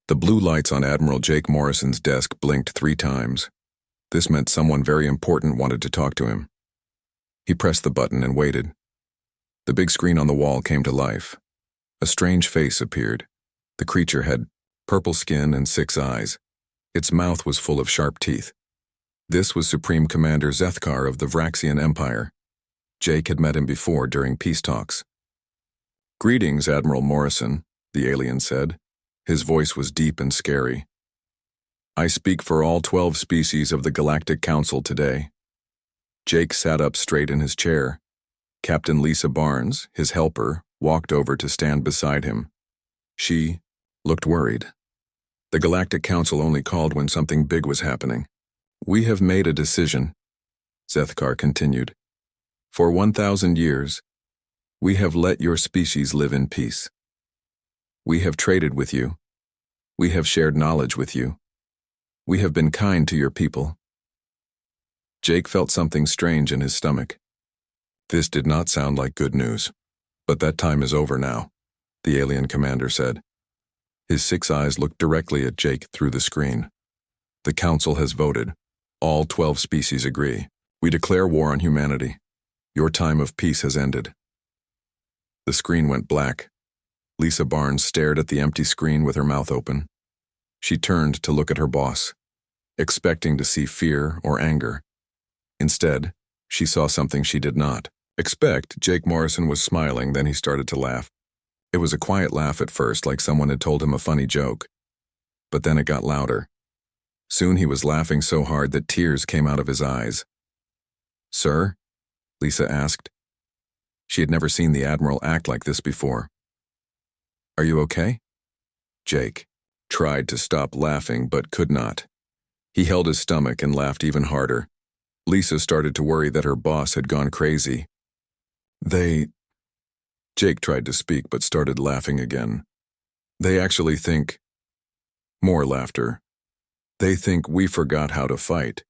The blue lights on Admiral Jake Morrison's desk blinked 3 times. This meant someone very important wanted to talk to him. He pressed the button and waited. The big screen on the wall came to life. A strange face appeared. The creature had purple skin and 6 eyes. Its mouth was full of sharp teeth. This was Supreme Commander Zethkar of the Vraxian Empire. Jake had met him before during peace talks. "Greetings, Admiral Morrison," the alien said. His voice was deep and scary. "I speak for all 12 species of the Galactic Council today." Jake sat up straight in his chair. Captain Lisa Barnes, his helper, walked over to stand beside him. She looked worried. The Galactic Council only called when something big was happening. "We have made a decision," Zethkar continued. "For 1,000 years, we have let your species live in peace. We have traded with you. We have shared knowledge with you. We have been kind to your people." Jake felt something strange in his stomach. This did not sound like good news. "But that time is over now," the alien commander said. His 6 eyes looked directly at Jake through the screen. "The Council has voted. All 12 species agree. We declare war on humanity. Your time of peace has ended." The screen went black. Lisa Barnes stared at the empty screen with her mouth open. She turned to look at her boss, expecting to see fear or anger. Instead, she saw something she did not expect. Jake Morrison was smiling, then he started to laugh. It was a quiet laugh at first, like someone had told him a funny joke. But then it got louder. Soon he was laughing so hard that tears came out of his eyes. "Sir?" Lisa asked. She had never seen the Admiral act like this before. "Are you okay?" Jake tried to stop laughing but could not. He held his stomach and laughed even harder. Lisa started to worry that her boss had gone crazy. Jake tried to speak but started laughing again. "They actually think..." More laughter. "They think we forgot how to fight."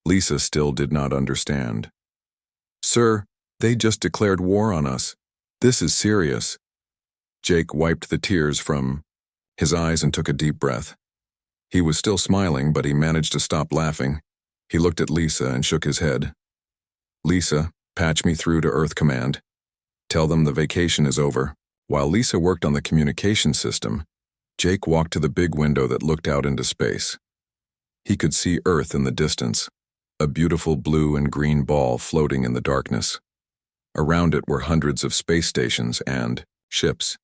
Lisa still did not understand. "Sir, they just declared war on us. This is serious." Jake wiped the tears from his eyes and took a deep breath. He was still smiling, but he managed to stop laughing. He looked at Lisa and shook his head. "Lisa, patch me through to Earth Command. Tell them the vacation is over." While Lisa worked on the communication system, Jake walked to the big window that looked out into space. He could see Earth in the distance, a beautiful blue and green ball floating in the darkness. Around it were hundreds of space stations and ships.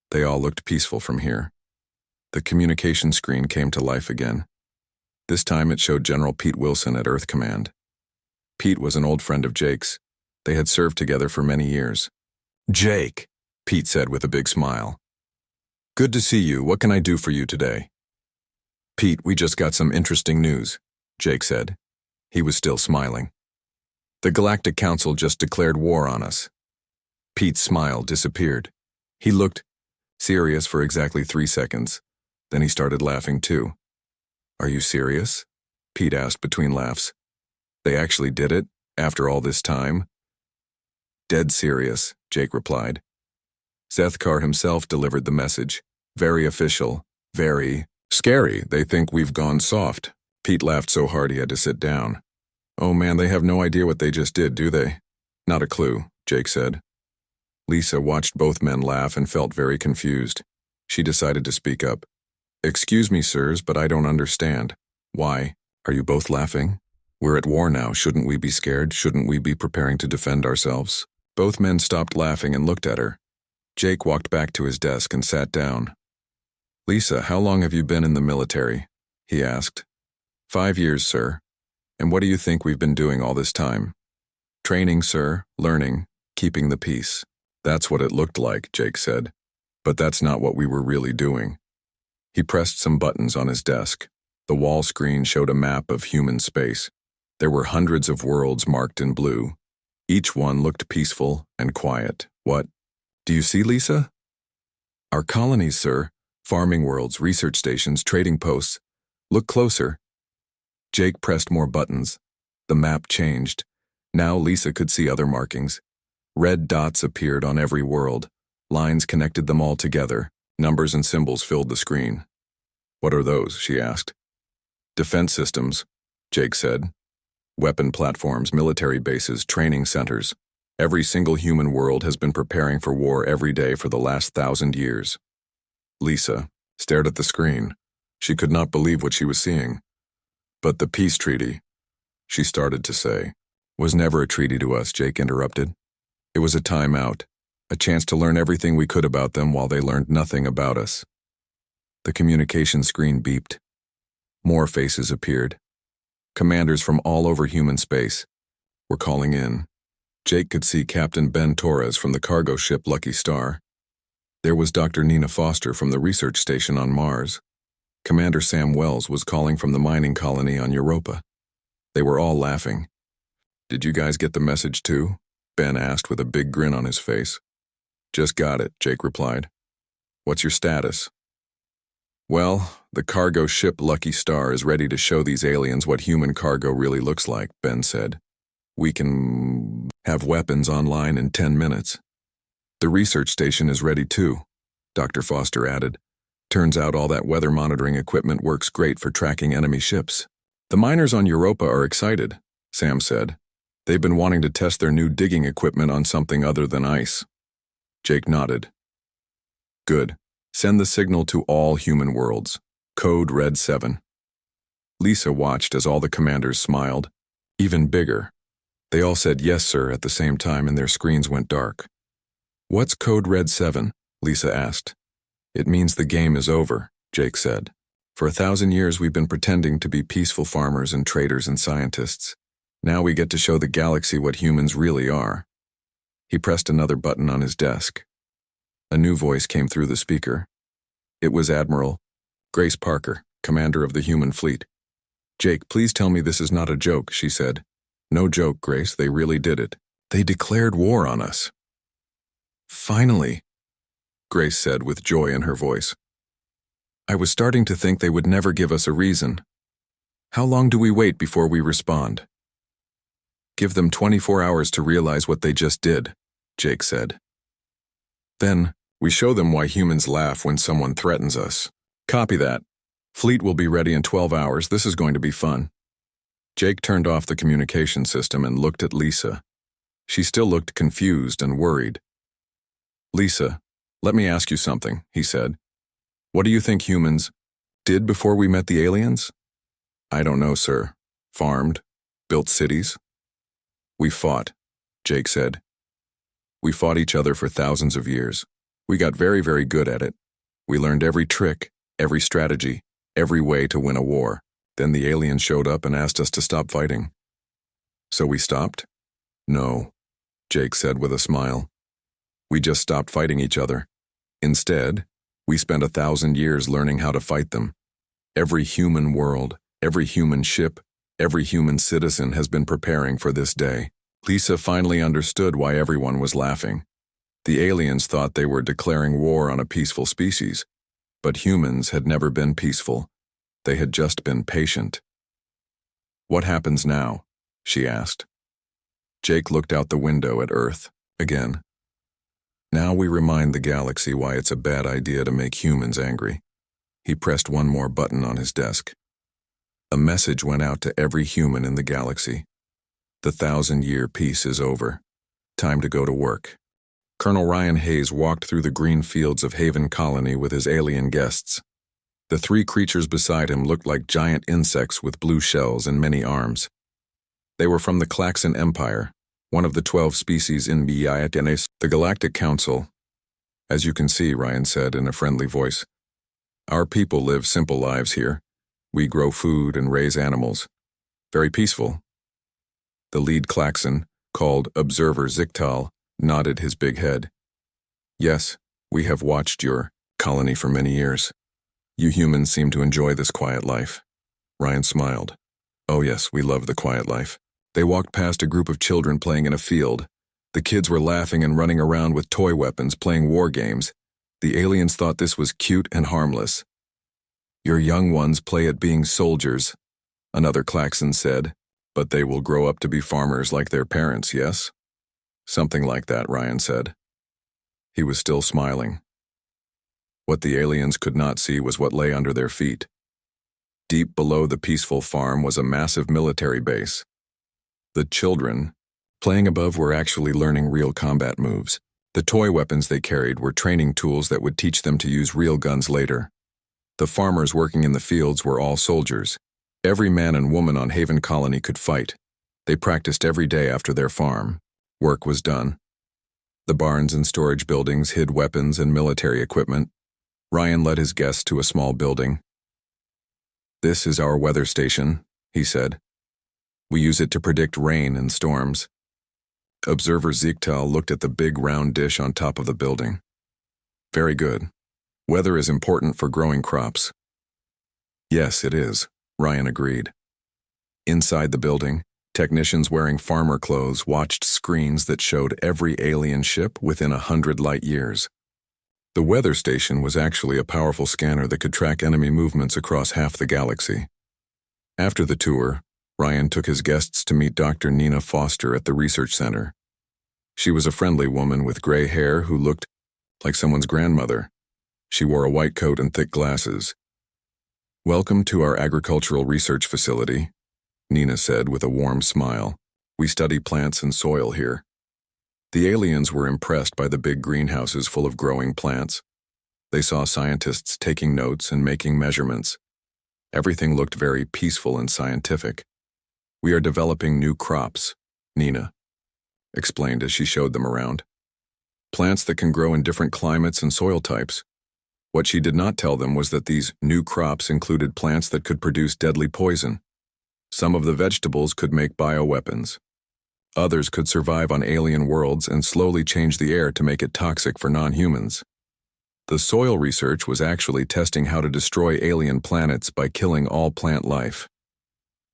They all looked peaceful from here. The communication screen came to life again. This time it showed General Pete Wilson at Earth Command. Pete was an old friend of Jake's. They had served together for many years. "Jake," Pete said with a big smile. "Good to see you. What can I do for you today?" "Pete, we just got some interesting news," Jake said. He was still smiling. "The Galactic Council just declared war on us." Pete's smile disappeared. He looked serious for exactly 3 seconds. Then he started laughing too. "Are you serious?" Pete asked between laughs. "They actually did it, after all this time?" "Dead serious," Jake replied. Zethkar himself delivered the message. "Very official, very scary. They think we've gone soft." Pete laughed so hard he had to sit down. "Oh man, they have no idea what they just did, do they?" "Not a clue," Jake said. Lisa watched both men laugh and felt very confused. She decided to speak up. "Excuse me, sirs, but I don't understand." "Why? Are you both laughing? We're at war now. Shouldn't we be scared? Shouldn't we be preparing to defend ourselves?" Both men stopped laughing and looked at her. Jake walked back to his desk and sat down. "Lisa, how long have you been in the military?" he asked. 5 years, sir. "And what do you think we've been doing all this time?" "Training, sir, learning, keeping the peace." "That's what it looked like," Jake said. "But that's not what we were really doing." He pressed some buttons on his desk. The wall screen showed a map of human space. There were hundreds of worlds marked in blue. Each one looked peaceful and quiet. "What? Do you see, Lisa?" "Our colonies, sir. Farming worlds, research stations, trading posts. Look closer." Jake pressed more buttons. The map changed. Now Lisa could see other markings. Red dots appeared on every world. Lines connected them all together. Numbers and symbols filled the screen. What are those? She asked. Defense systems, Jake said. Weapon platforms, military bases, training centers. Every single human world has been preparing for war every day for the last 1,000 years. Lisa stared at the screen. She could not believe what she was seeing. But the peace treaty, she started to say, was never a treaty to us, Jake interrupted. It was a timeout, a chance to learn everything we could about them while they learned nothing about us. The communication screen beeped. More faces appeared. Commanders from all over human space were calling in. Jake could see Captain Ben Torres from the cargo ship Lucky Star. There was Dr. Nina Foster from the research station on Mars. Commander Sam Wells was calling from the mining colony on Europa. They were all laughing. Did you guys get the message too? Ben asked with a big grin on his face. Just got it, Jake replied. What's your status? Well, the cargo ship Lucky Star is ready to show these aliens what human cargo really looks like, Ben said. We can have weapons online in 10 minutes. The research station is ready too, Dr. Foster added. Turns out all that weather monitoring equipment works great for tracking enemy ships. The miners on Europa are excited, Sam said. They've been wanting to test their new digging equipment on something other than ice. Jake nodded. Good. Send the signal to all human worlds. Code Red 7. Lisa watched as all the commanders smiled. Even bigger. They all said yes, sir, at the same time, and their screens went dark. What's Code Red 7? Lisa asked. It means the game is over, Jake said. For 1,000 years we've been pretending to be peaceful farmers and traders and scientists. Now we get to show the galaxy what humans really are. He pressed another button on his desk. A new voice came through the speaker. It was Admiral Grace Parker, commander of the human fleet. Jake, please tell me this is not a joke, she said. No joke, Grace, they really did it. They declared war on us. Finally, Grace said with joy in her voice. I was starting to think they would never give us a reason. How long do we wait before we respond? Give them 24 hours to realize what they just did, Jake said. Then, we show them why humans laugh when someone threatens us. Copy that. Fleet will be ready in 12 hours. This is going to be fun. Jake turned off the communication system and looked at Lisa. She still looked confused and worried. Lisa, let me ask you something, he said. What do you think humans did before we met the aliens? I don't know, sir. Farmed? Built cities? We fought, Jake said. We fought each other for thousands of years. We got very, very good at it. We learned every trick, every strategy, every way to win a war. Then the aliens showed up and asked us to stop fighting. So we stopped? No, Jake said with a smile. We just stopped fighting each other. Instead, we spent 1,000 years learning how to fight them. Every human world, every human ship, every human citizen has been preparing for this day. Lisa finally understood why everyone was laughing. The aliens thought they were declaring war on a peaceful species, but humans had never been peaceful. They had just been patient. What happens now? She asked. Jake looked out the window at Earth, again. Now we remind the galaxy why it's a bad idea to make humans angry. He pressed one more button on his desk. A message went out to every human in the galaxy. The 1,000-year peace is over. Time to go to work. Colonel Ryan Hayes walked through the green fields of Haven Colony with his alien guests. The 3 creatures beside him looked like giant insects with blue shells and many arms. They were from the Klaxon Empire, one of the 12 species in the Galactic Council. As you can see, Ryan said in a friendly voice, our people live simple lives here. We grow food and raise animals. Very peaceful. The lead Klaxon, called Observer Ziktal, nodded his big head. Yes, we have watched your colony for many years. You humans seem to enjoy this quiet life. Ryan smiled. Oh yes, we love the quiet life. They walked past a group of children playing in a field. The kids were laughing and running around with toy weapons, playing war games. The aliens thought this was cute and harmless. Your young ones play at being soldiers, another Klaxon said, but they will grow up to be farmers like their parents, yes? Something like that, Ryan said. He was still smiling. What the aliens could not see was what lay under their feet. Deep below the peaceful farm was a massive military base. The children, playing above, were actually learning real combat moves. The toy weapons they carried were training tools that would teach them to use real guns later. The farmers working in the fields were all soldiers. Every man and woman on Haven Colony could fight. They practiced every day after their farm. Work was done. The barns and storage buildings hid weapons and military equipment. Ryan led his guests to a small building. "This is our weather station," he said. "We use it to predict rain and storms." Observer Ziegtal looked at the big round dish on top of the building. "Very good. Weather is important for growing crops." "Yes, it is," Ryan agreed. Inside the building, technicians wearing farmer clothes watched screens that showed every alien ship within 100 light years. The weather station was actually a powerful scanner that could track enemy movements across half the galaxy. After the tour, Ryan took his guests to meet Dr. Nina Foster at the research center. She was a friendly woman with gray hair who looked like someone's grandmother. She wore a white coat and thick glasses. "Welcome to our agricultural research facility," Nina said with a warm smile. "We study plants and soil here." The aliens were impressed by the big greenhouses full of growing plants. They saw scientists taking notes and making measurements. Everything looked very peaceful and scientific. "We are developing new crops," Nina explained as she showed them around. "Plants that can grow in different climates and soil types." What she did not tell them was that these new crops included plants that could produce deadly poison. Some of the vegetables could make bioweapons. Others could survive on alien worlds and slowly change the air to make it toxic for non-humans. The soil research was actually testing how to destroy alien planets by killing all plant life.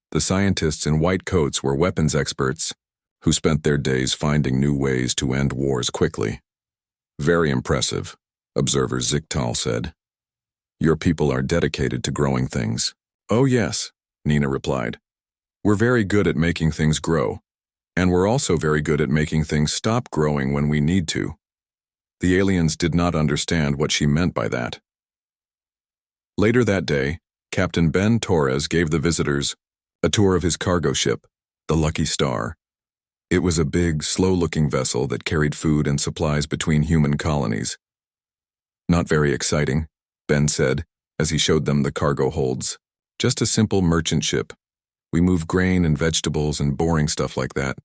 The scientists in white coats were weapons experts who spent their days finding new ways to end wars quickly. "Very impressive," Observer Ziegtal said. "Your people are dedicated to growing things." "Oh yes," Nina replied. "We're very good at making things grow, and we're also very good at making things stop growing when we need to." The aliens did not understand what she meant by that. Later that day, Captain Ben Torres gave the visitors a tour of his cargo ship, the Lucky Star. It was a big, slow-looking vessel that carried food and supplies between human colonies. "Not very exciting," Ben said, as he showed them the cargo holds. "Just a simple merchant ship. We move grain and vegetables and boring stuff like that."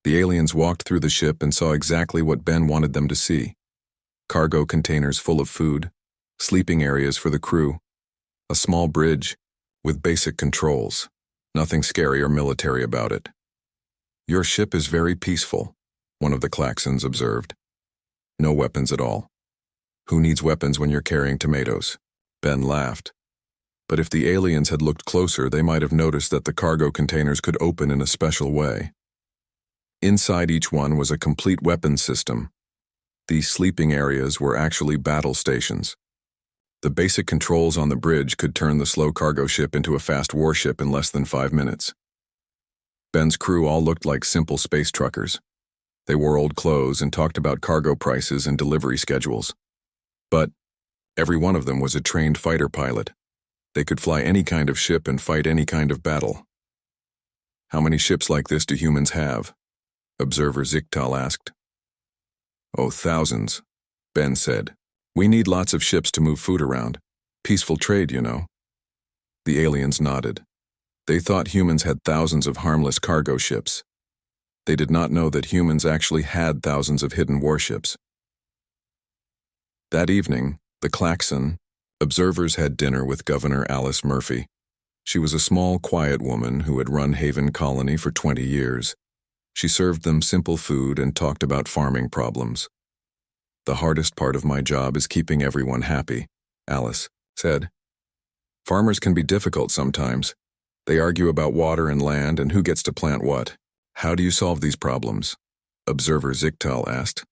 The aliens walked through the ship and saw exactly what Ben wanted them to see. Cargo containers full of food, sleeping areas for the crew, a small bridge with basic controls. Nothing scary or military about it. "Your ship is very peaceful," one of the Klaxons observed. "No weapons at all." "Who needs weapons when you're carrying tomatoes?" Ben laughed. But if the aliens had looked closer, they might have noticed that the cargo containers could open in a special way. Inside each one was a complete weapons system. These sleeping areas were actually battle stations. The basic controls on the bridge could turn the slow cargo ship into a fast warship in less than 5 minutes. Ben's crew all looked like simple space truckers. They wore old clothes and talked about cargo prices and delivery schedules. But every one of them was a trained fighter pilot. They could fly any kind of ship and fight any kind of battle. "How many ships like this do humans have?" Observer Ziegtal asked. "Oh, thousands," Ben said. "We need lots of ships to move food around. Peaceful trade, you know." The aliens nodded. They thought humans had thousands of harmless cargo ships. They did not know that humans actually had thousands of hidden warships. That evening, the Klaxon observers had dinner with Governor Alice Murphy. She was a small, quiet woman who had run Haven Colony for 20 years. She served them simple food and talked about farming problems. "The hardest part of my job is keeping everyone happy," Alice said. "Farmers can be difficult sometimes. They argue about water and land and who gets to plant what. How do you solve these problems?" Observer Ziegtal asked.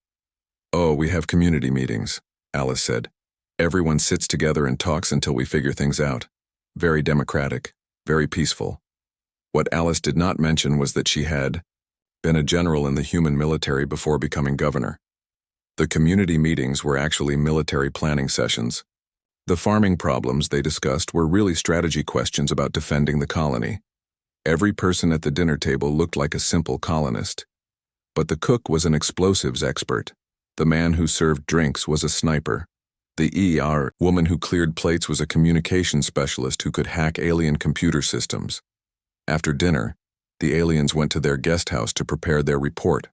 "Oh, we have community meetings," Alice said. "Everyone sits together and talks until we figure things out. Very democratic, very peaceful." What Alice did not mention was that she had been a general in the human military before becoming governor. The community meetings were actually military planning sessions. The farming problems they discussed were really strategy questions about defending the colony. Every person at the dinner table looked like a simple colonist. But the cook was an explosives expert. The man who served drinks was a sniper. The ER woman who cleared plates was a communication specialist who could hack alien computer systems. After dinner, the aliens went to their guest house to prepare their report.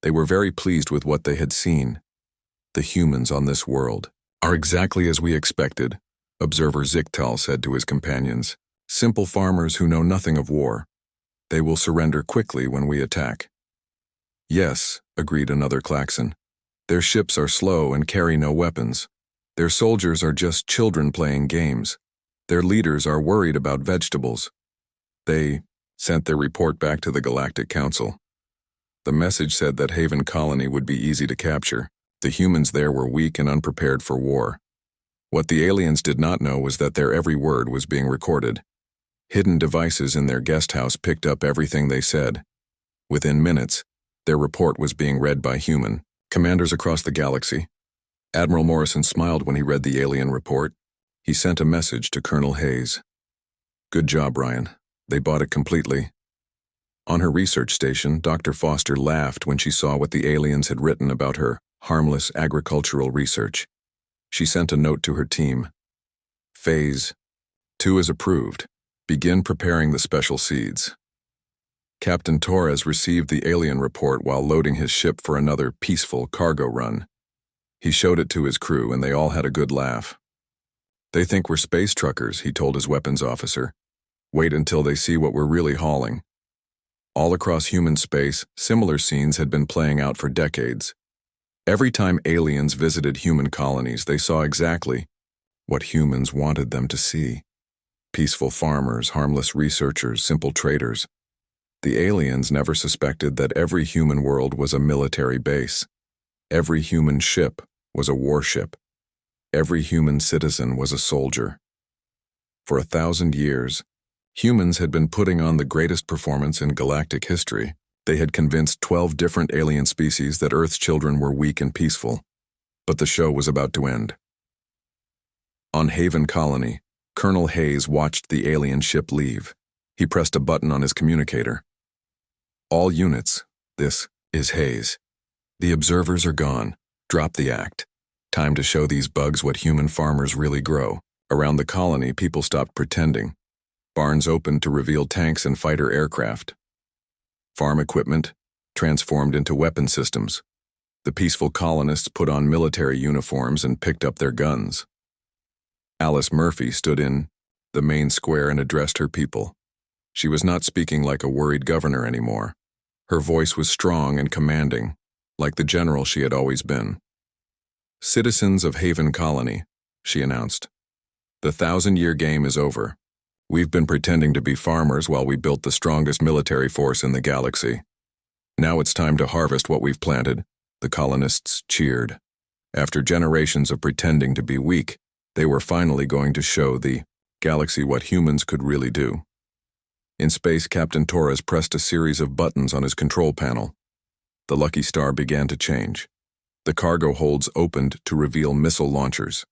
They were very pleased with what they had seen. The humans on this world are exactly as we expected, observer Zichtal said to his companions. Simple farmers who know nothing of war. They will surrender quickly when we attack. Yes, agreed another Klaxon. Their ships are slow and carry no weapons. Their soldiers are just children playing games. Their leaders are worried about vegetables. They sent their report back to the Galactic Council. The message said that Haven Colony would be easy to capture. The humans there were weak and unprepared for war. What the aliens did not know was that their every word was being recorded. Hidden devices in their guest house picked up everything they said. Within minutes, their report was being read by human commanders across the galaxy. Admiral Morrison smiled when he read the alien report. He sent a message to Colonel Hayes. Good job, Ryan. They bought it completely. On her research station, Dr. Foster laughed when she saw what the aliens had written about her harmless agricultural research. She sent a note to her team. Phase 2 is approved. Begin preparing the special seeds. Captain Torres received the alien report while loading his ship for another peaceful cargo run. He showed it to his crew and they all had a good laugh. They think we're space truckers, he told his weapons officer. Wait until they see what we're really hauling. All across human space, similar scenes had been playing out for decades. Every time aliens visited human colonies, they saw exactly what humans wanted them to see. Peaceful farmers, harmless researchers, simple traders. The aliens never suspected that every human world was a military base. Every human ship was a warship. Every human citizen was a soldier. For 1,000 years, humans had been putting on the greatest performance in galactic history. They had convinced 12 different alien species that Earth's children were weak and peaceful. But the show was about to end. On Haven Colony, Colonel Hayes watched the alien ship leave. He pressed a button on his communicator. All units, this is Hayes. The observers are gone. Drop the act. Time to show these bugs what human farmers really grow. Around the colony, people stopped pretending. Barns opened to reveal tanks and fighter aircraft. Farm equipment transformed into weapon systems. The peaceful colonists put on military uniforms and picked up their guns. Alice Murphy stood in the main square and addressed her people. She was not speaking like a worried governor anymore. Her voice was strong and commanding, like the general she had always been. Citizens of Haven Colony, she announced. The 1,000-year game is over. We've been pretending to be farmers while we built the strongest military force in the galaxy. Now it's time to harvest what we've planted. The colonists cheered. After generations of pretending to be weak, they were finally going to show the galaxy what humans could really do. In space, Captain Torres pressed a series of buttons on his control panel. The lucky star began to change. The cargo holds opened to reveal missile launchers.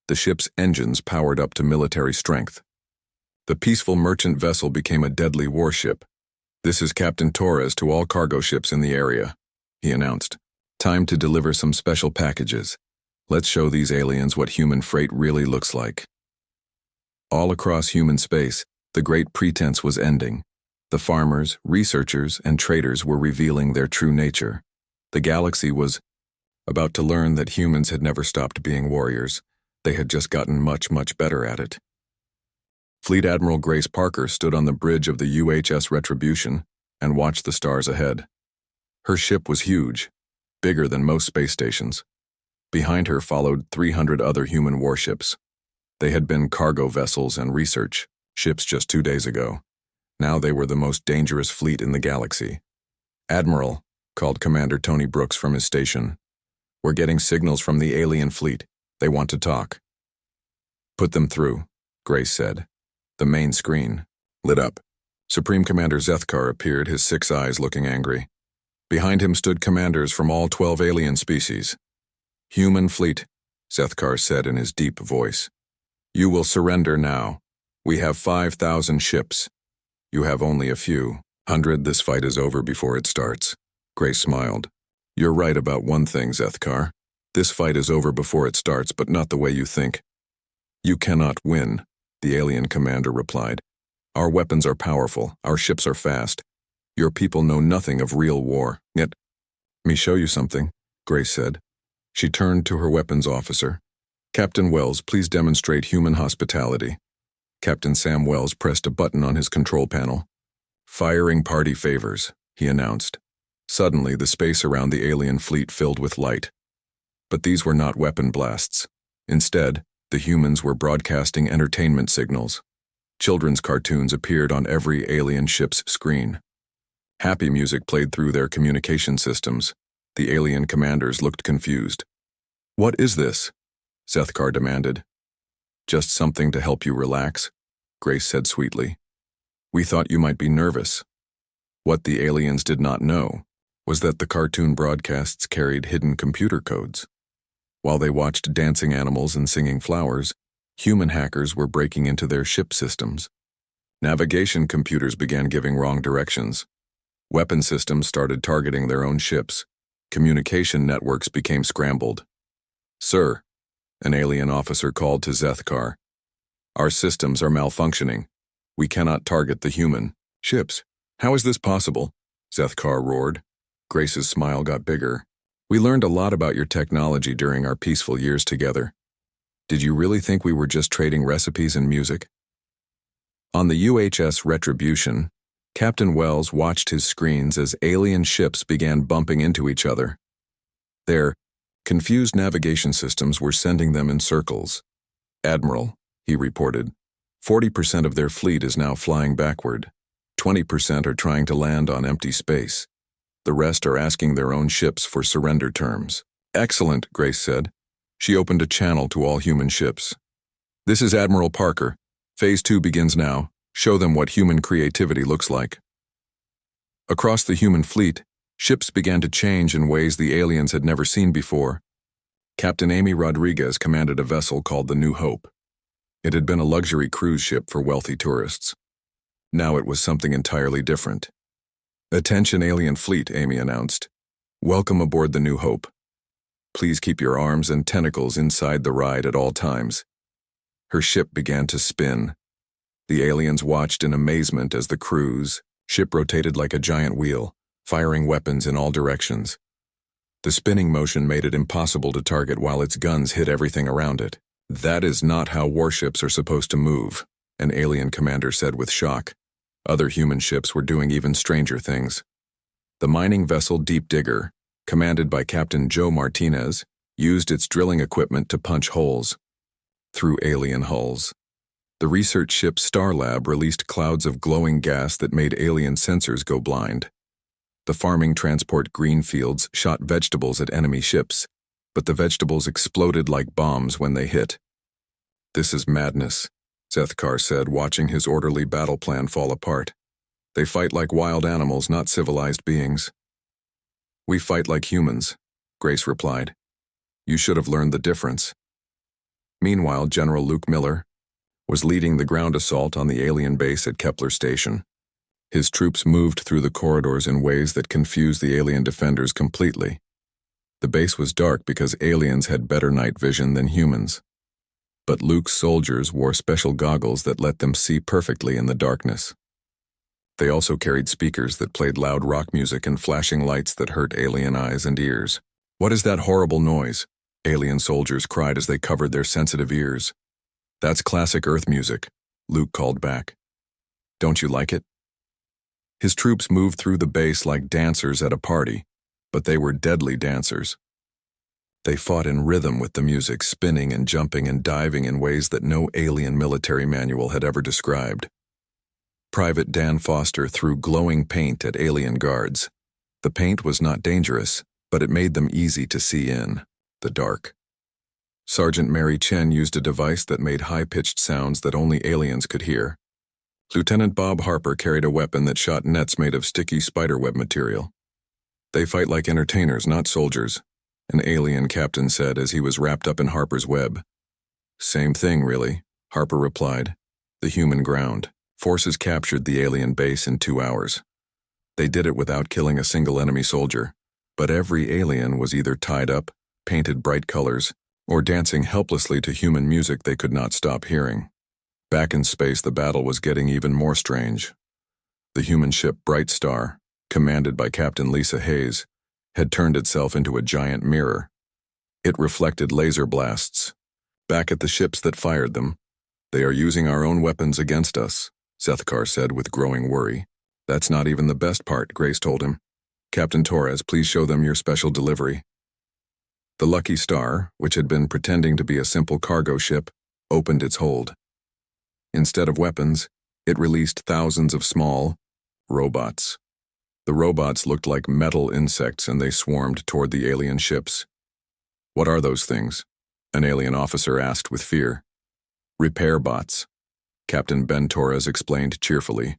The ship's engines powered up to military strength. The peaceful merchant vessel became a deadly warship. This is Captain Torres to all cargo ships in the area, he announced. Time to deliver some special packages. Let's show these aliens what human freight really looks like. All across human space, the great pretense was ending. The farmers, researchers, and traders were revealing their true nature. The galaxy was about to learn that humans had never stopped being warriors. They had just gotten much, much better at it. Fleet Admiral Grace Parker stood on the bridge of the UHS Retribution and watched the stars ahead. Her ship was huge, bigger than most space stations. Behind her followed 300 other human warships. They had been cargo vessels and research ships just 2 days ago. Now they were the most dangerous fleet in the galaxy. Admiral, called Commander Tony Brooks from his station. We're getting signals from the alien fleet. They want to talk. Put them through, Grace said. The main screen lit up. Supreme Commander Zethkar appeared, his 6 eyes looking angry. Behind him stood commanders from all 12 alien species. "Human fleet," Zethkar said in his deep voice. "You will surrender now. We have 5,000 ships. You have only a few. 100. This fight is over before it starts." Grace smiled. "You're right about one thing, Zethkar. This fight is over before it starts, but not the way you think." "You cannot win," the alien commander replied. "Our weapons are powerful, our ships are fast. Your people know nothing of real war, yet—" "Me show you something," Grace said. She turned to her weapons officer. "Captain Wells, please demonstrate human hospitality." Captain Sam Wells pressed a button on his control panel. "Firing party favors," he announced. Suddenly, the space around the alien fleet filled with light. But these were not weapon blasts. Instead, the humans were broadcasting entertainment signals. Children's cartoons appeared on every alien ship's screen. Happy music played through their communication systems. The alien commanders looked confused. "What is this?" Zethkar demanded. "Just something to help you relax," Grace said sweetly. "We thought you might be nervous." What the aliens did not know was that the cartoon broadcasts carried hidden computer codes. While they watched dancing animals and singing flowers, human hackers were breaking into their ship systems. Navigation computers began giving wrong directions. Weapon systems started targeting their own ships. Communication networks became scrambled. "Sir," an alien officer called to Zethkar, "our systems are malfunctioning. We cannot target the human ships." "How is this possible?" Zethkar roared. Grace's smile got bigger. "We learned a lot about your technology during our peaceful years together. Did you really think we were just trading recipes and music?" On the UHS Retribution, Captain Wells watched his screens as alien ships began bumping into each other. Their confused navigation systems were sending them in circles. "Admiral," he reported, 40% of their fleet is now flying backward. 20% are trying to land on empty space. The rest are asking their own ships for surrender terms." "Excellent," Grace said. She opened a channel to all human ships. "This is Admiral Parker. Phase 2 begins now. Show them what human creativity looks like." Across the human fleet, ships began to change in ways the aliens had never seen before. Captain Amy Rodriguez commanded a vessel called the New Hope. It had been a luxury cruise ship for wealthy tourists. Now it was something entirely different. "Attention alien fleet," Amy announced. "Welcome aboard the New Hope. Please keep your arms and tentacles inside the ride at all times." Her ship began to spin. The aliens watched in amazement as the cruise ship rotated like a giant wheel, firing weapons in all directions. The spinning motion made it impossible to target while its guns hit everything around it. "That is not how warships are supposed to move," an alien commander said with shock. Other human ships were doing even stranger things. The mining vessel Deep Digger, commanded by Captain Joe Martinez, used its drilling equipment to punch holes through alien hulls. The research ship Starlab released clouds of glowing gas that made alien sensors go blind. The farming transport Greenfields shot vegetables at enemy ships, but the vegetables exploded like bombs when they hit. "This is madness," Zethkar said, watching his orderly battle plan fall apart. "They fight like wild animals, not civilized beings." "We fight like humans," Grace replied. "You should have learned the difference." Meanwhile, General Luke Miller was leading the ground assault on the alien base at Kepler Station. His troops moved through the corridors in ways that confused the alien defenders completely. The base was dark because aliens had better night vision than humans. But Luke's soldiers wore special goggles that let them see perfectly in the darkness. They also carried speakers that played loud rock music and flashing lights that hurt alien eyes and ears. "What is that horrible noise?" alien soldiers cried as they covered their sensitive ears. "That's classic Earth music," Luke called back. "Don't you like it?" His troops moved through the base like dancers at a party, but they were deadly dancers. They fought in rhythm with the music, spinning and jumping and diving in ways that no alien military manual had ever described. Private Dan Foster threw glowing paint at alien guards. The paint was not dangerous, but it made them easy to see in the dark. Sergeant Mary Chen used a device that made high-pitched sounds that only aliens could hear. Lieutenant Bob Harper carried a weapon that shot nets made of sticky spiderweb material. They fight like entertainers, not soldiers, an alien captain said as he was wrapped up in Harper's web. Same thing, really, Harper replied. The human ground. Forces captured the alien base in 2 hours. They did it without killing a single enemy soldier, but every alien was either tied up, painted bright colors, or dancing helplessly to human music they could not stop hearing. Back in space, the battle was getting even more strange. The human ship Bright Star, commanded by Captain Lisa Hayes, had turned itself into a giant mirror. It reflected laser blasts. Back at the ships that fired them, "They are using our own weapons against us," Zethkar said with growing worry. "That's not even the best part," Grace told him. "Captain Torres, please show them your special delivery." The Lucky Star, which had been pretending to be a simple cargo ship, opened its hold. Instead of weapons, it released thousands of small robots. The robots looked like metal insects and they swarmed toward the alien ships. "What are those things?" an alien officer asked with fear. "Repair bots," Captain Ben Torres explained cheerfully.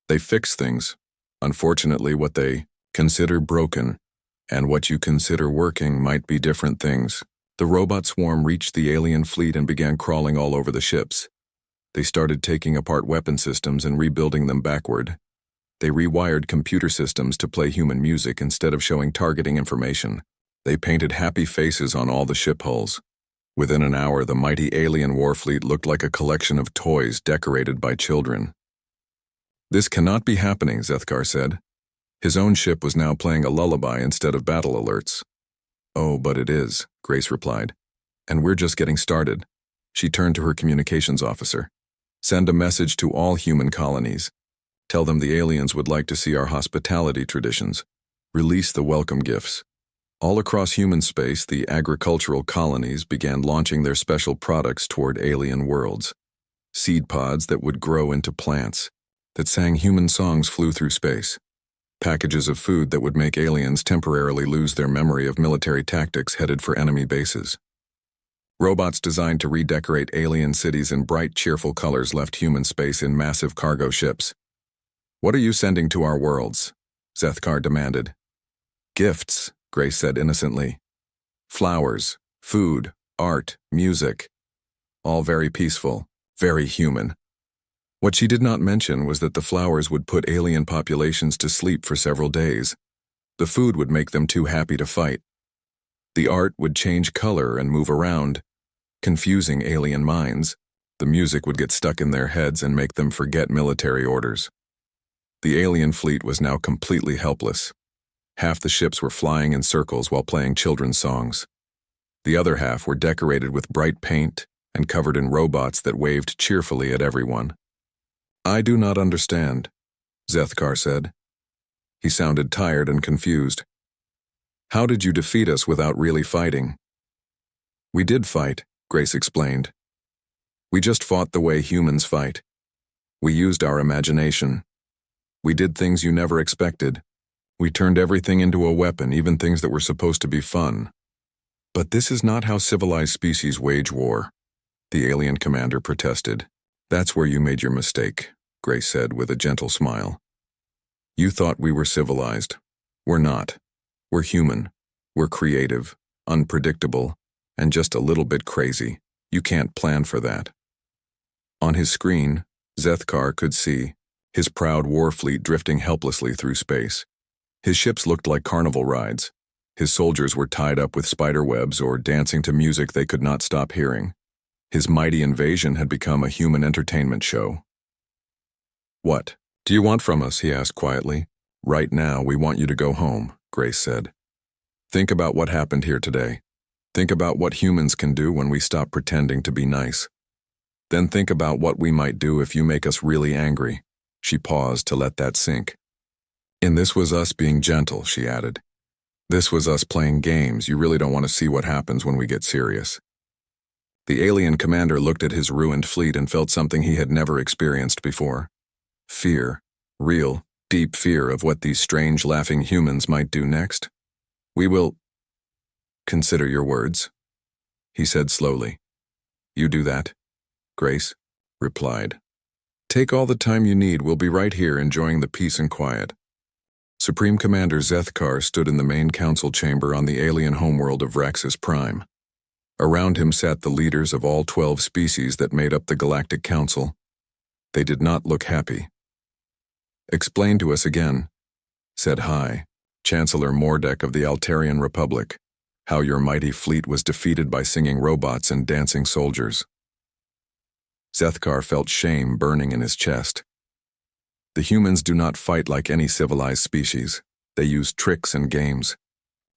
"They fix things. Unfortunately, what they consider broken and what you consider working might be different things." The robot swarm reached the alien fleet and began crawling all over the ships. They started taking apart weapon systems and rebuilding them backward. They rewired computer systems to play human music instead of showing targeting information. They painted happy faces on all the ship hulls. Within an hour, the mighty alien warfleet looked like a collection of toys decorated by children. "This cannot be happening," Zethkar said. His own ship was now playing a lullaby instead of battle alerts. "Oh, but it is," Grace replied. "And we're just getting started." She turned to her communications officer. "Send a message to all human colonies. Tell them the aliens would like to see our hospitality traditions. Release the welcome gifts." All across human space, the agricultural colonies began launching their special products toward alien worlds. Seed pods that would grow into plants, that sang human songs flew through space. Packages of food that would make aliens temporarily lose their memory of military tactics headed for enemy bases. Robots designed to redecorate alien cities in bright, cheerful colors left human space in massive cargo ships. "What are you sending to our worlds?" Zethkar demanded. "Gifts," Grace said innocently. "Flowers, food, art, music. All very peaceful, very human." What she did not mention was that the flowers would put alien populations to sleep for several days. The food would make them too happy to fight. The art would change color and move around, confusing alien minds. The music would get stuck in their heads and make them forget military orders. The alien fleet was now completely helpless. Half the ships were flying in circles while playing children's songs. The other half were decorated with bright paint and covered in robots that waved cheerfully at everyone. "I do not understand," Zethkar said. He sounded tired and confused. "How did you defeat us without really fighting?" "We did fight," Grace explained. "We just fought the way humans fight. We used our imagination. We did things you never expected. We turned everything into a weapon, even things that were supposed to be fun. But this is not how civilized species wage war," the alien commander protested. "That's where you made your mistake," Grace said with a gentle smile. "You thought we were civilized. We're not. We're human. We're creative, unpredictable, and just a little bit crazy. You can't plan for that." On his screen, Zethkar could see his proud war fleet drifting helplessly through space. His ships looked like carnival rides. His soldiers were tied up with spider webs or dancing to music they could not stop hearing. His mighty invasion had become a human entertainment show. "What do you want from us?" he asked quietly. "Right now, we want you to go home," Grace said. "Think about what happened here today. Think about what humans can do when we stop pretending to be nice. Then think about what we might do if you make us really angry." She paused to let that sink. "And this was us being gentle," she added. "This was us playing games. You really don't want to see what happens when we get serious." The alien commander looked at his ruined fleet and felt something he had never experienced before. Fear. Real, deep fear of what these strange, laughing humans might do next. "We will consider your words," he said slowly. "You do that," Grace replied. "Take all the time you need. We'll be right here enjoying the peace and quiet." Supreme Commander Zethkar stood in the main council chamber on the alien homeworld of Raxus Prime. Around him sat the leaders of all 12 species that made up the Galactic Council. They did not look happy. "Explain to us again," said High, Chancellor Mordek of the Altarian Republic, "how your mighty fleet was defeated by singing robots and dancing soldiers." Zethkar felt shame burning in his chest. "The humans do not fight like any civilized species. They use tricks and games.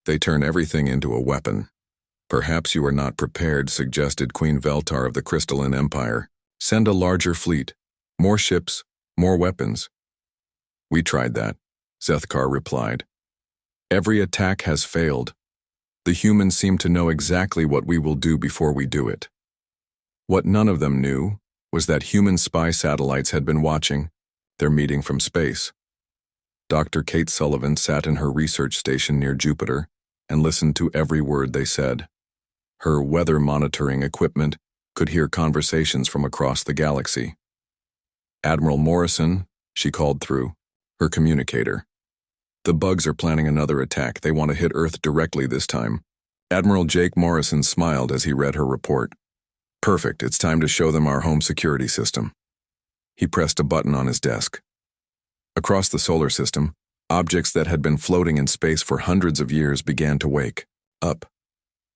They turn everything into a weapon." "Perhaps you are not prepared," suggested Queen Veltar of the Crystalline Empire. "Send a larger fleet. More ships, more weapons." "We tried that," Zethkar replied. "Every attack has failed. The humans seem to know exactly what we will do before we do it." What none of them knew was that human spy satellites had been watching, their meeting from space. Dr. Kate Sullivan sat in her research station near Jupiter and listened to every word they said. Her weather monitoring equipment could hear conversations from across the galaxy. "Admiral Morrison," she called through, her communicator. "The bugs are planning another attack. They want to hit Earth directly this time." Admiral Jake Morrison smiled as he read her report. "Perfect, it's time to show them our home security system." He pressed a button on his desk. Across the solar system, objects that had been floating in space for hundreds of years began to wake up.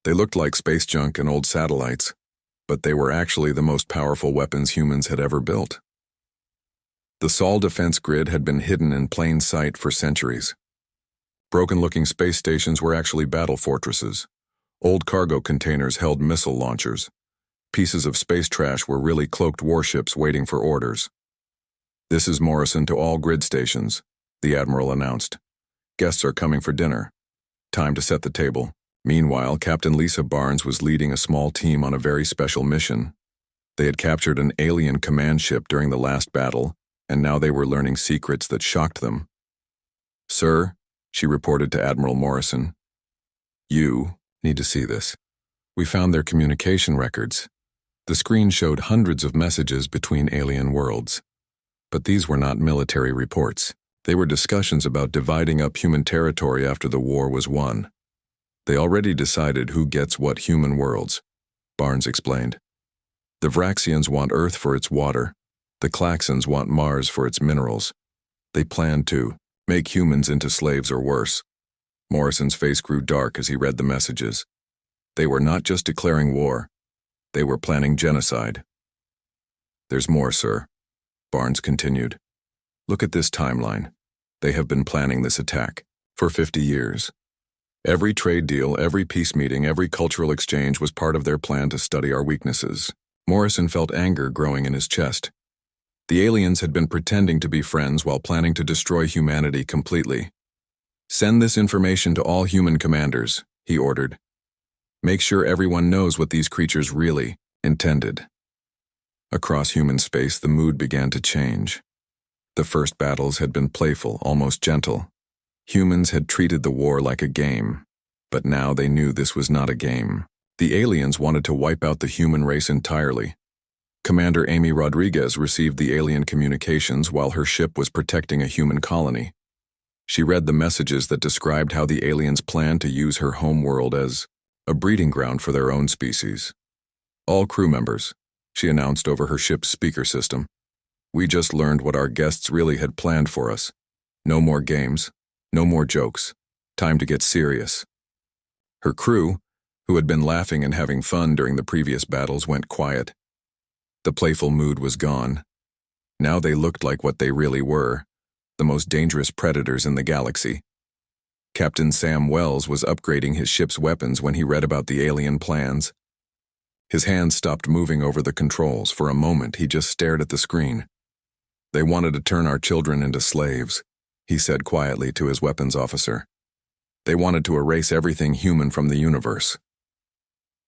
They looked like space junk and old satellites, but they were actually the most powerful weapons humans had ever built. The Sol defense grid had been hidden in plain sight for centuries. Broken-looking space stations were actually battle fortresses. Old cargo containers held missile launchers. Pieces of space trash were really cloaked warships waiting for orders. "This is Morrison to all grid stations," the Admiral announced. "Guests are coming for dinner. Time to set the table." Meanwhile, Captain Lisa Barnes was leading a small team on a very special mission. They had captured an alien command ship during the last battle, and now they were learning secrets that shocked them. "Sir," she reported to Admiral Morrison, "you need to see this. We found their communication records." The screen showed hundreds of messages between alien worlds. But these were not military reports. They were discussions about dividing up human territory after the war was won. "They already decided who gets what human worlds," Barnes explained. "The Vraxians want Earth for its water. The Klaxons want Mars for its minerals. They plan to make humans into slaves or worse." Morrison's face grew dark as he read the messages. They were not just declaring war. They were planning genocide. "There's more, sir," Barnes continued. "Look at this timeline. They have been planning this attack for 50 years. Every trade deal, every peace meeting, every cultural exchange was part of their plan to study our weaknesses." Morrison felt anger growing in his chest. The aliens had been pretending to be friends while planning to destroy humanity completely. "Send this information to all human commanders," he ordered. "Make sure everyone knows what these creatures really intended." Across human space, the mood began to change. The first battles had been playful, almost gentle. Humans had treated the war like a game, but now they knew this was not a game. The aliens wanted to wipe out the human race entirely. Commander Amy Rodriguez received the alien communications while her ship was protecting a human colony. She read the messages that described how the aliens planned to use her home world as a breeding ground for their own species. "All crew members," she announced over her ship's speaker system. "We just learned what our guests really had planned for us. No more games, no more jokes. Time to get serious." Her crew, who had been laughing and having fun during the previous battles, went quiet. The playful mood was gone. Now they looked like what they really were, the most dangerous predators in the galaxy. Captain Sam Wells was upgrading his ship's weapons when he read about the alien plans. His hands stopped moving over the controls. For a moment, he just stared at the screen. "They wanted to turn our children into slaves," he said quietly to his weapons officer. "They wanted to erase everything human from the universe."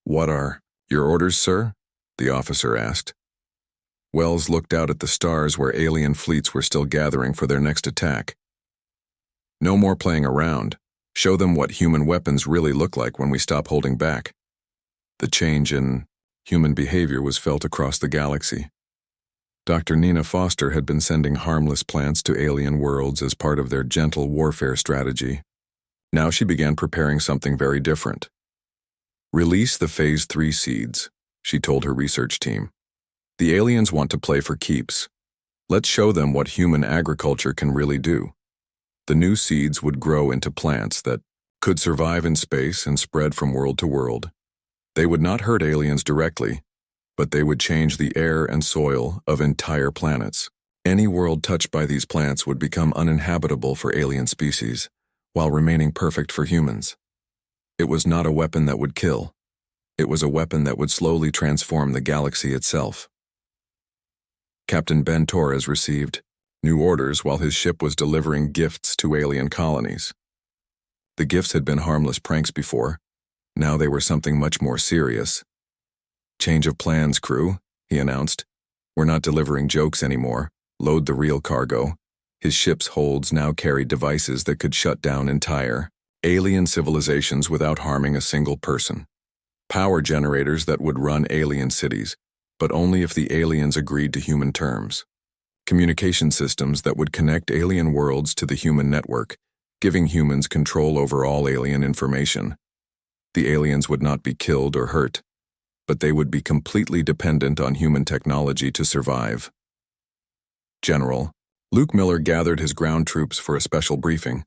"What are your orders, sir?" the officer asked. Wells looked out at the stars where alien fleets were still gathering for their next attack. "No more playing around. Show them what human weapons really look like when we stop holding back." The change in human behavior was felt across the galaxy. Dr. Nina Foster had been sending harmless plants to alien worlds as part of their gentle warfare strategy. Now she began preparing something very different. Release the Phase 3 seeds, she told her research team. The aliens want to play for keeps. Let's show them what human agriculture can really do. The new seeds would grow into plants that could survive in space and spread from world to world. They would not hurt aliens directly, but they would change the air and soil of entire planets. Any world touched by these plants would become uninhabitable for alien species, while remaining perfect for humans. It was not a weapon that would kill. It was a weapon that would slowly transform the galaxy itself. Captain Ben Torres received new orders while his ship was delivering gifts to alien colonies. The gifts had been harmless pranks before. Now they were something much more serious. Change of plans, crew, he announced. We're not delivering jokes anymore. Load the real cargo. His ship's holds now carried devices that could shut down entire alien civilizations without harming a single person. Power generators that would run alien cities, but only if the aliens agreed to human terms. Communication systems that would connect alien worlds to the human network, giving humans control over all alien information. The aliens would not be killed or hurt, but they would be completely dependent on human technology to survive. General Luke Miller gathered his ground troops for a special briefing.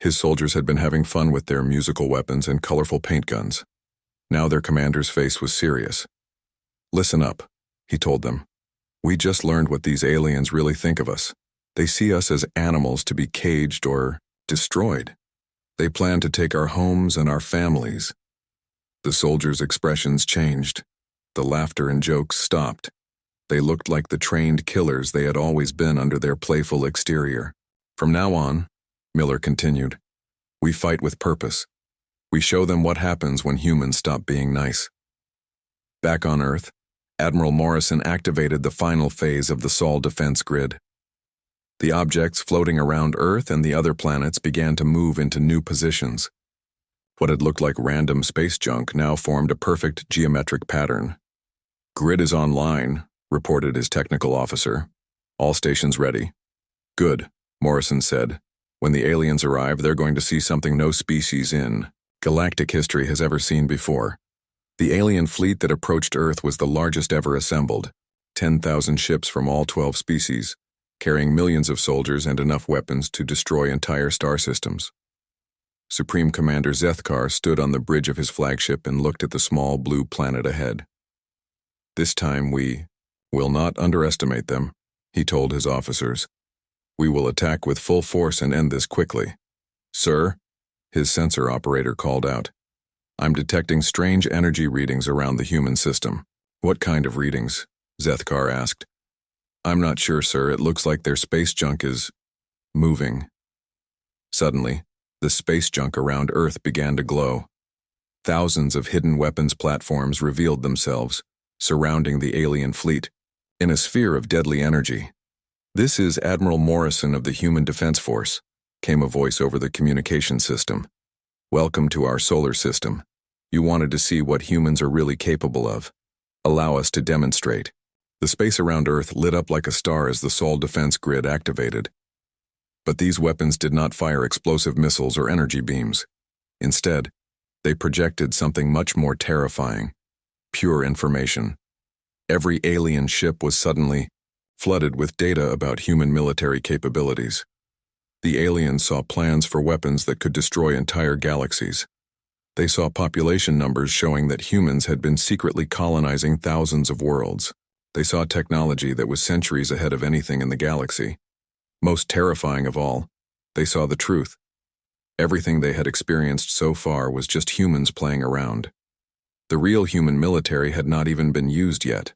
His soldiers had been having fun with their musical weapons and colorful paint guns. Now their commander's face was serious. Listen up, he told them. We just learned what these aliens really think of us. They see us as animals to be caged or destroyed. They plan to take our homes and our families. The soldiers' expressions changed. The laughter and jokes stopped. They looked like the trained killers they had always been under their playful exterior. From now on, Miller continued, we fight with purpose. We show them what happens when humans stop being nice. Back on Earth, Admiral Morrison activated the final phase of the Sol defense grid. The objects floating around Earth and the other planets began to move into new positions. What had looked like random space junk now formed a perfect geometric pattern. Grid is online, reported his technical officer. All stations ready. Good, Morrison said. When the aliens arrive, they're going to see something no species in galactic history has ever seen before. The alien fleet that approached Earth was the largest ever assembled, 10,000 ships from all 12 species, carrying millions of soldiers and enough weapons to destroy entire star systems. Supreme Commander Zethkar stood on the bridge of his flagship and looked at the small blue planet ahead. This time we will not underestimate them, he told his officers. We will attack with full force and end this quickly. Sir, his sensor operator called out. I'm detecting strange energy readings around the human system. What kind of readings? Zethkar asked. I'm not sure, sir. It looks like their space junk is moving. Suddenly, the space junk around Earth began to glow. Thousands of hidden weapons platforms revealed themselves, surrounding the alien fleet, in a sphere of deadly energy. This is Admiral Morrison of the Human Defense Force, came a voice over the communication system. Welcome to our solar system. You wanted to see what humans are really capable of. Allow us to demonstrate. The space around Earth lit up like a star as the Sol defense grid activated. But these weapons did not fire explosive missiles or energy beams. Instead, they projected something much more terrifying: pure information. Every alien ship was suddenly flooded with data about human military capabilities. The aliens saw plans for weapons that could destroy entire galaxies. They saw population numbers showing that humans had been secretly colonizing thousands of worlds. They saw technology that was centuries ahead of anything in the galaxy. Most terrifying of all, they saw the truth. Everything they had experienced so far was just humans playing around. The real human military had not even been used yet.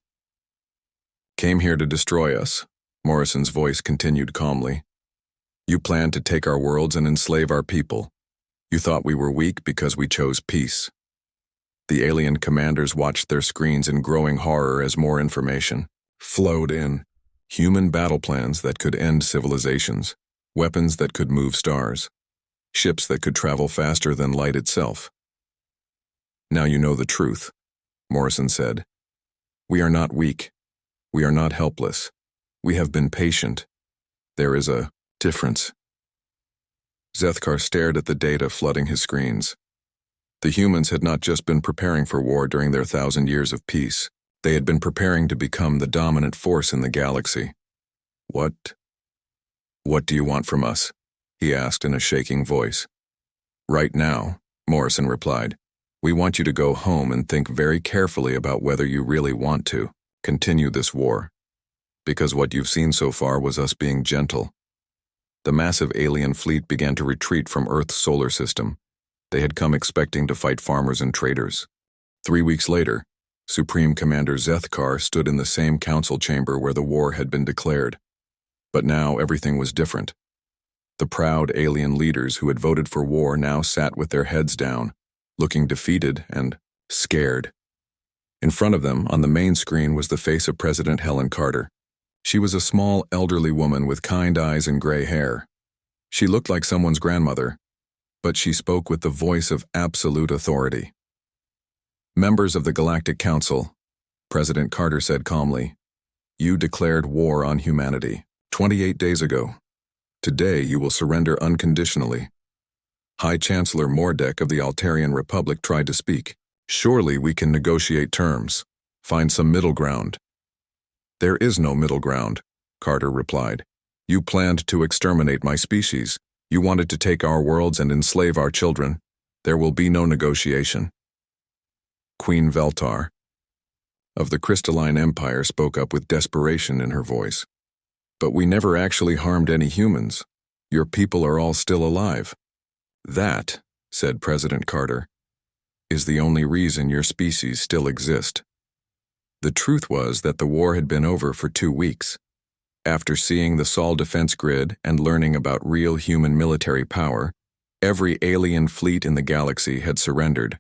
Came here to destroy us, Morrison's voice continued calmly. You planned to take our worlds and enslave our people. You thought we were weak because we chose peace. The alien commanders watched their screens in growing horror as more information flowed in. Human battle plans that could end civilizations, weapons that could move stars, ships that could travel faster than light itself. Now you know the truth, Morrison said. We are not weak. We are not helpless. We have been patient. There is a difference. Zethkar stared at the data flooding his screens. The humans had not just been preparing for war during their 1,000 years of peace. They had been preparing to become the dominant force in the galaxy. What do you want from us? He asked in a shaking voice. Right now, Morrison replied. We want you to go home and think very carefully about whether you really want to continue this war. Because what you've seen so far was us being gentle. The massive alien fleet began to retreat from Earth's solar system. They had come expecting to fight farmers and traders. 3 weeks later, Supreme Commander Zethkar stood in the same council chamber where the war had been declared. But now everything was different. The proud alien leaders who had voted for war now sat with their heads down, looking defeated and scared. In front of them, on the main screen, was the face of President Helen Carter. She was a small, elderly woman with kind eyes and gray hair. She looked like someone's grandmother, but she spoke with the voice of absolute authority. Members of the Galactic Council, President Carter said calmly, you declared war on humanity 28 days ago. Today you will surrender unconditionally. High Chancellor Mordek of the Altarian Republic tried to speak. Surely we can negotiate terms, find some middle ground. There is no middle ground, Carter replied. You planned to exterminate my species. You wanted to take our worlds and enslave our children. There will be no negotiation. Queen Veltar of the Crystalline Empire spoke up with desperation in her voice. But we never actually harmed any humans. Your people are all still alive. That, said President Carter, is the only reason your species still exist. The truth was that the war had been over for 2 weeks. After seeing the Sol defense grid and learning about real human military power, every alien fleet in the galaxy had surrendered.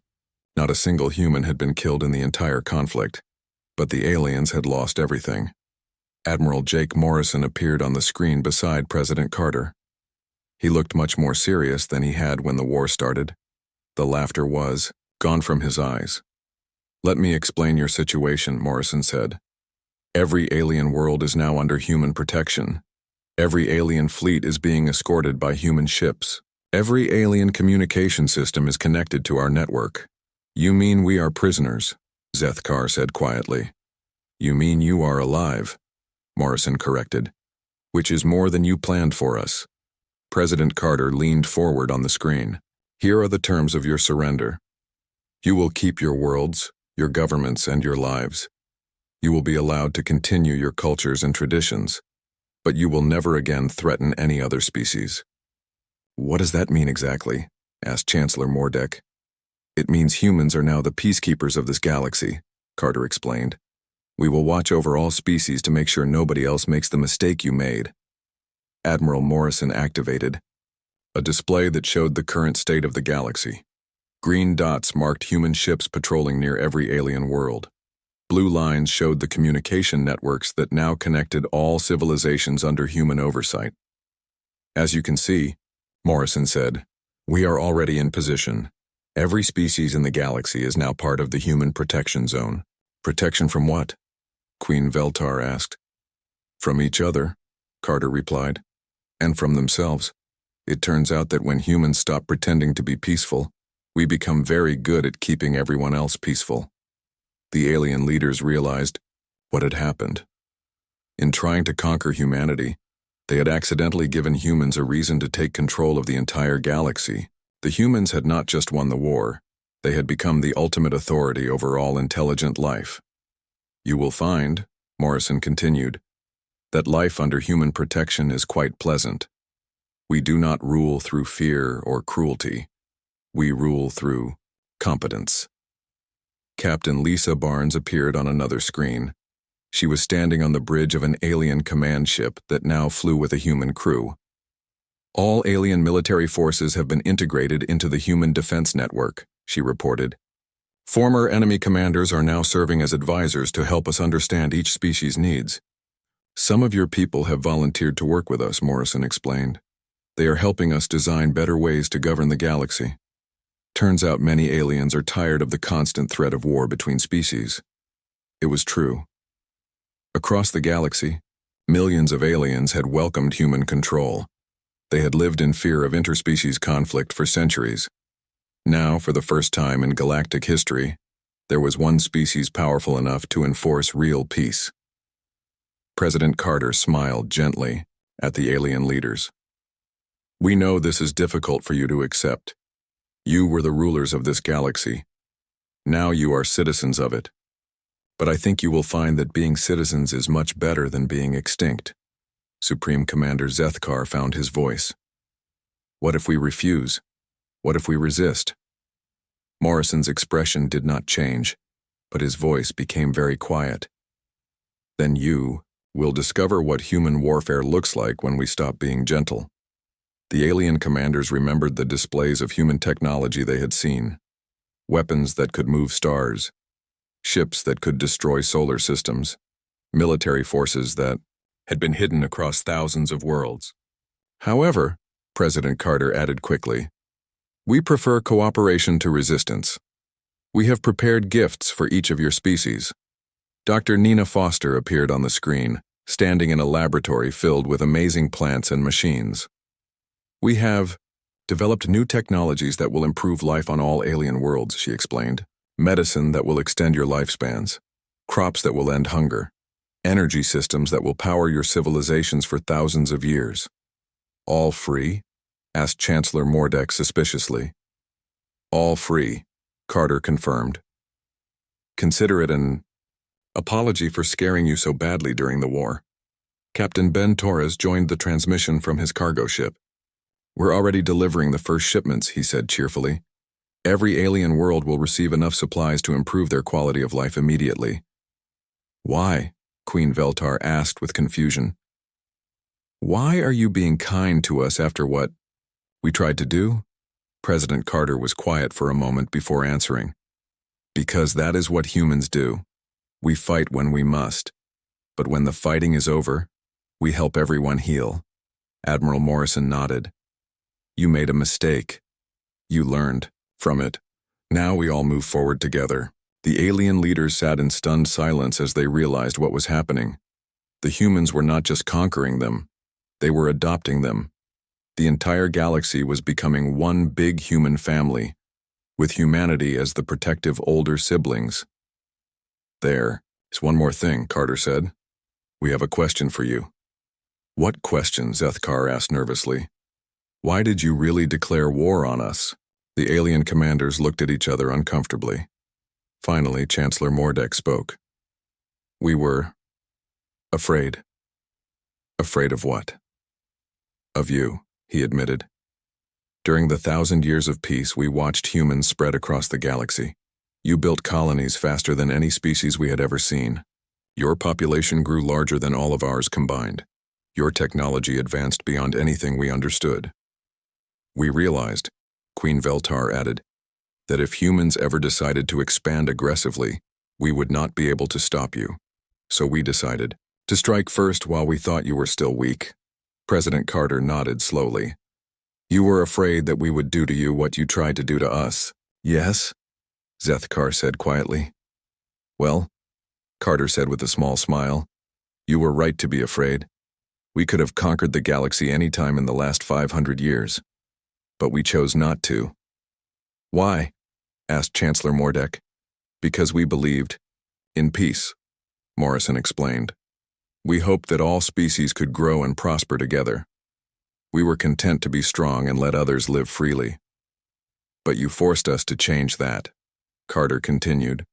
Not a single human had been killed in the entire conflict, but the aliens had lost everything. Admiral Jake Morrison appeared on the screen beside President Carter. He looked much more serious than he had when the war started. The laughter was gone from his eyes. Let me explain your situation, Morrison said. Every alien world is now under human protection. Every alien fleet is being escorted by human ships. Every alien communication system is connected to our network. You mean we are prisoners, Zethkar said quietly. You mean you are alive, Morrison corrected, which is more than you planned for us. President Carter leaned forward on the screen. Here are the terms of your surrender. You will keep your worlds, your governments, and your lives. You will be allowed to continue your cultures and traditions, but you will never again threaten any other species. What does that mean exactly? Asked Chancellor Mordek. It means humans are now the peacekeepers of this galaxy, Carter explained. We will watch over all species to make sure nobody else makes the mistake you made. Admiral Morrison activated a display that showed the current state of the galaxy. Green dots marked human ships patrolling near every alien world. Blue lines showed the communication networks that now connected all civilizations under human oversight. As you can see, Morrison said, we are already in position. Every species in the galaxy is now part of the human protection zone. Protection from what? Queen Veltar asked. From each other, Carter replied, and from themselves. It turns out that when humans stop pretending to be peaceful, we become very good at keeping everyone else peaceful. The alien leaders realized what had happened. In trying to conquer humanity, they had accidentally given humans a reason to take control of the entire galaxy. The humans had not just won the war, they had become the ultimate authority over all intelligent life. You will find, Morrison continued, that life under human protection is quite pleasant. We do not rule through fear or cruelty. We rule through competence. Captain Lisa Barnes appeared on another screen. She was standing on the bridge of an alien command ship that now flew with a human crew. All alien military forces have been integrated into the Human Defense Network, she reported. Former enemy commanders are now serving as advisors to help us understand each species' needs. Some of your people have volunteered to work with us, Morrison explained. They are helping us design better ways to govern the galaxy. Turns out many aliens are tired of the constant threat of war between species. It was true. Across the galaxy, Millions of aliens had welcomed human control. They had lived in fear of interspecies conflict for centuries. Now, for the first time in galactic history, there was one species powerful enough to enforce real peace. President Carter smiled gently at the alien leaders. "We know this is difficult for you to accept. You were the rulers of this galaxy. Now you are citizens of it. But I think you will find that being citizens is much better than being extinct." Supreme Commander Zethkar found his voice. "What if we refuse? What if we resist?" Morrison's expression did not change, but his voice became very quiet. "Then you will discover what human warfare looks like when we stop being gentle." The alien commanders remembered the displays of human technology they had seen. Weapons that could move stars, ships that could destroy solar systems, military forces that had been hidden across thousands of worlds. "However," President Carter added quickly, "we prefer cooperation to resistance. We have prepared gifts for each of your species." Dr. Nina Foster appeared on the screen, standing in a laboratory filled with amazing plants and machines. "We have developed new technologies that will improve life on all alien worlds," she explained. "Medicine that will extend your lifespans, crops that will end hunger, energy systems that will power your civilizations for thousands of years." "All free?" asked Chancellor Mordek suspiciously. "All free," Carter confirmed. "Consider it an apology for scaring you so badly during the war." Captain Ben Torres joined the transmission from his cargo ship. "We're already delivering the first shipments," he said cheerfully. "Every alien world will receive enough supplies to improve their quality of life immediately." "Why?" Queen Veltar asked with confusion. "Why are you being kind to us after what we tried to do?" President Carter was quiet for a moment before answering. "Because that is what humans do. We fight when we must. But when the fighting is over, we help everyone heal." Admiral Morrison nodded. "You made a mistake. You learned from it. Now we all move forward together." The alien leaders sat in stunned silence as they realized what was happening. The humans were not just conquering them, they were adopting them. The entire galaxy was becoming one big human family, with humanity as the protective older siblings. "There is one more thing," Carter said. "We have a question for you." "What question?" Zethkar asked nervously. "Why did you really declare war on us?" The alien commanders looked at each other uncomfortably. Finally, Chancellor Mordek spoke. "We were afraid." "Afraid of what?" "Of you," he admitted. "During the 1,000 years of peace, we watched humans spread across the galaxy. You built colonies faster than any species we had ever seen. Your population grew larger than all of ours combined. Your technology advanced beyond anything we understood. We realized," Queen Veltar added, "that if humans ever decided to expand aggressively, we would not be able to stop you. So we decided to strike first while we thought you were still weak." President Carter nodded slowly. "You were afraid that we would do to you what you tried to do to us." "Yes," Zethkar said quietly. "Well," Carter said with a small smile, "you were right to be afraid. We could have conquered the galaxy any time in the last 500 years. But we chose not to." "Why?" asked Chancellor Mordek. "Because we believed in peace," Morrison explained. "We hoped that all species could grow and prosper together. We were content to be strong and let others live freely. But you forced us to change that," Carter continued.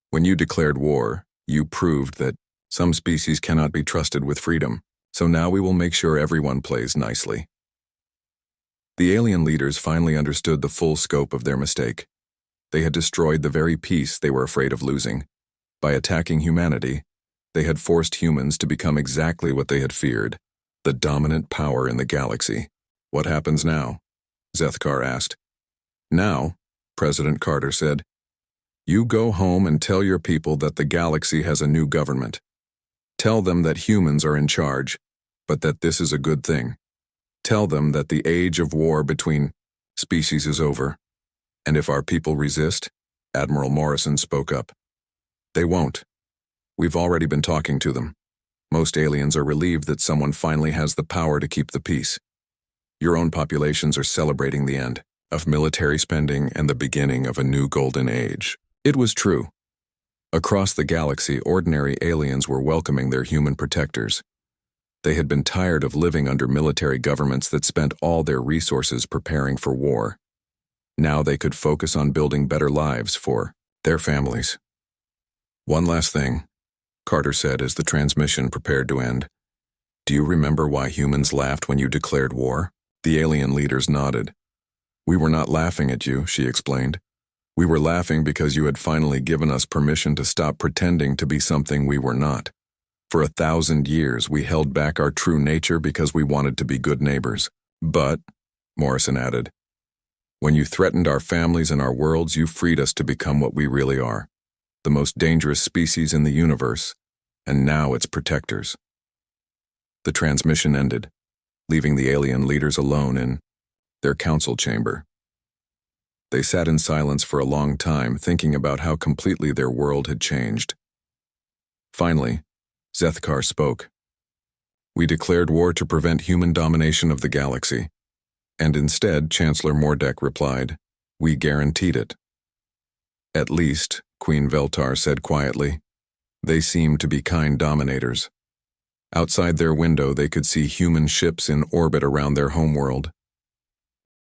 "When you declared war, you proved that some species cannot be trusted with freedom, so now we will make sure everyone plays nicely." The alien leaders finally understood the full scope of their mistake. They had destroyed the very peace they were afraid of losing. By attacking humanity, they had forced humans to become exactly what they had feared, the dominant power in the galaxy. "What happens now?" Zethkar asked. "Now," President Carter said, "you go home and tell your people that the galaxy has a new government. Tell them that humans are in charge, but that this is a good thing. Tell them that the age of war between species is over. And if our people resist," Admiral Morrison spoke up, "they won't. We've already been talking to them. Most aliens are relieved that someone finally has the power to keep the peace. Your own populations are celebrating the end of military spending and the beginning of a new golden age. It was true. Across the galaxy, ordinary aliens were welcoming their human protectors. They had been tired of living under military governments that spent all their resources preparing for war. Now they could focus on building better lives for their families. One last thing, Carter said as the transmission prepared to end. Do you remember why humans laughed when you declared war? The alien leaders nodded. We were not laughing at you, she explained. We were laughing because you had finally given us permission to stop pretending to be something we were not. For 1,000 years, we held back our true nature because we wanted to be good neighbors. But, Morrison added, when you threatened our families and our worlds, you freed us to become what we really are, the most dangerous species in the universe, and now its protectors. The transmission ended, leaving the alien leaders alone in their council chamber. They sat in silence for a long time, thinking about how completely their world had changed. Finally, Zethkar spoke. We declared war to prevent human domination of the galaxy, and instead, Chancellor Mordek replied, we guaranteed it. At least, Queen Veltar said quietly, they seemed to be kind dominators. Outside their window, they could see human ships in orbit around their homeworld.